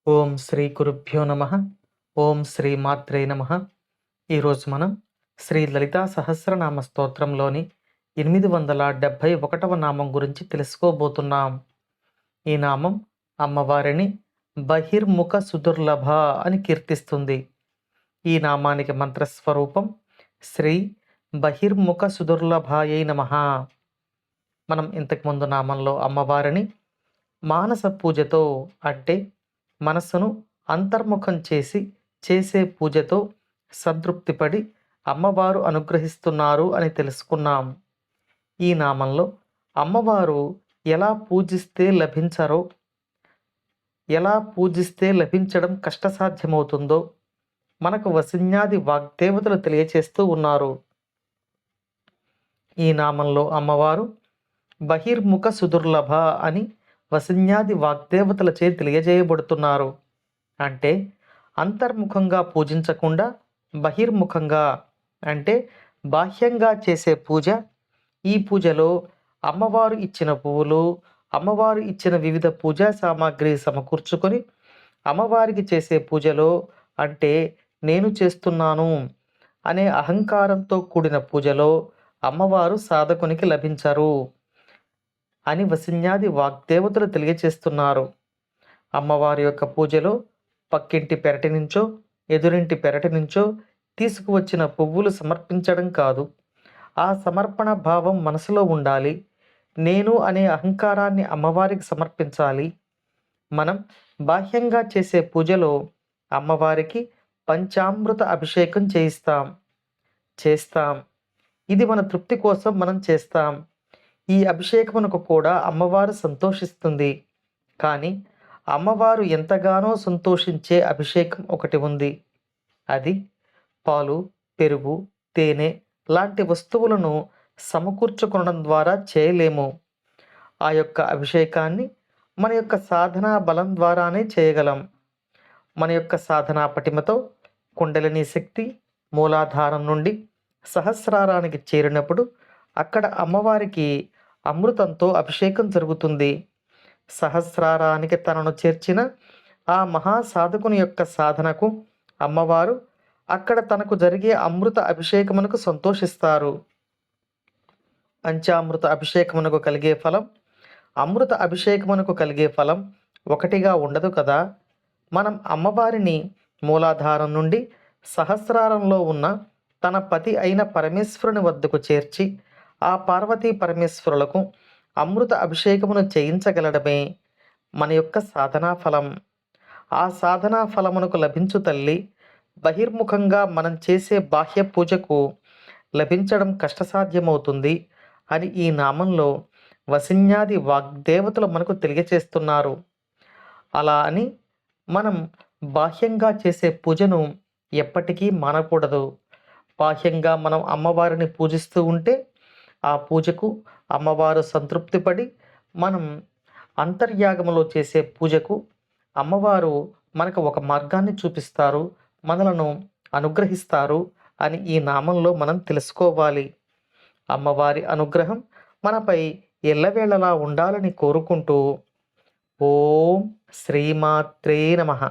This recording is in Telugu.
ఓం శ్రీ గురుభ్యో నమ. ఓం శ్రీ మాత్రే నమ. ఈరోజు మనం శ్రీ లలితా సహస్రనామ స్తోత్రంలోని 871వ నామం గురించి తెలుసుకోబోతున్నాం. ఈ నామం అమ్మవారిని బహిర్ముఖ సుదుర్లభ అని కీర్తిస్తుంది. ఈ నామానికి మంత్రస్వరూపం శ్రీ బహిర్ముఖ సుదుర్లభాయై నమః. మనం ఇంతకుముందు నామంలో అమ్మవారిని మానస పూజతో అంటే మనస్సును అంతర్ముఖం చేసే పూజతో సంతృప్తిపడి అమ్మవారు అనుగ్రహిస్తున్నారు అని తెలుసుకున్నాం. ఈ నామంలో అమ్మవారు ఎలా పూజిస్తే లభించడం కష్టసాధ్యమవుతుందో మనకు వసిన్యాది వాగ్దేవతలు తెలియచేస్తూ ఉన్నారు. ఈ నామంలో అమ్మవారు బహిర్ముఖ సుదుర్లభ అని వసిన్యాది వాగ్దేవతలచే తెలియజేయబడుతున్నారు. అంటే అంతర్ముఖంగా పూజించకుండా బహిర్ముఖంగా అంటే బాహ్యంగా చేసే పూజ. ఈ పూజలో అమ్మవారు ఇచ్చిన పువ్వులు, అమ్మవారు ఇచ్చిన వివిధ పూజా సామాగ్రి సమకూర్చుకొని అమ్మవారికి చేసే పూజలో అంటే నేను చేస్తున్నాను అనే అహంకారంతో కూడిన పూజలో అమ్మవారు సాధకునికి లభించరు అని వసిన్యాది వాగ్దేవతలు తెలియచేస్తున్నారు. అమ్మవారి యొక్క పూజలో పక్కింటి పెరటి నుంచో ఎదురింటి పెరటి నుంచో తీసుకువచ్చిన పువ్వులు సమర్పించడం కాదు. ఆ సమర్పణ భావం మనసులో ఉండాలి. నేను అనే అహంకారాన్ని అమ్మవారికి సమర్పించాలి. మనం బాహ్యంగా చేసే పూజలో అమ్మవారికి పంచామృత అభిషేకం చేస్తాం. ఇది మన తృప్తి కోసం మనం చేస్తాం. ఈ అభిషేకమునకు కూడా అమ్మవారు సంతోషిస్తుంది. కానీ అమ్మవారు ఎంతగానో సంతోషించే అభిషేకం ఒకటి ఉంది. అది పాలు, పెరుగు, తేనె లాంటి వస్తువులను సమకూర్చుకొనడం ద్వారా చేయలేము. ఆ యొక్క అభిషేకాన్ని మన యొక్క సాధనా బలం ద్వారానే చేయగలం. మన యొక్క సాధనా పటిమతో కుండలిని శక్తి మూలాధారం నుండి సహస్రారానికి చేరినప్పుడు అక్కడ అమ్మవారికి అమృతంతో అభిషేకం జరుగుతుంది. సహస్రారానికి తనను చేర్చిన ఆ మహాసాధకుని యొక్క సాధనకు అమ్మవారు అక్కడ తనకు జరిగే అమృత అభిషేకమునకు సంతోషిస్తారు. పంచామృత అభిషేకమునకు కలిగే ఫలం, అమృత అభిషేకమునకు కలిగే ఫలం ఒకటిగా ఉండదు కదా. మనం అమ్మవారిని మూలాధారం నుండి సహస్రారంలో ఉన్న తన పతి అయిన పరమేశ్వరుని వద్దకు చేర్చి ఆ పార్వతీ పరమేశ్వరులకు అమృత అభిషేకమును చేయించగలడమే మన యొక్క సాధనా ఫలం. ఆ సాధనా ఫలమునకు లభించు తల్లి బహిర్ముఖంగా మనం చేసే బాహ్య పూజకు లభించడం కష్టసాధ్యమవుతుంది అని ఈ నామంలో వసిన్యాది వాగ్దేవతలు మనకు తెలియచేస్తున్నారు. అలా అని మనం బాహ్యంగా చేసే పూజను ఎప్పటికీ మానకూడదు. బాహ్యంగా మనం అమ్మవారిని పూజిస్తూ ఉంటే ఆ పూజకు అమ్మవారు సంతృప్తిపడి మనం అంతర్యాగములో చేసే పూజకు అమ్మవారు మనకు ఒక మార్గాన్ని చూపిస్తారు, మనలను అనుగ్రహిస్తారు అని ఈ నామంలో మనం తెలుసుకోవాలి. అమ్మవారి అనుగ్రహం మనపై ఎల్లవేళలా ఉండాలని కోరుకుంటూ ఓం శ్రీమాత్రే నమః.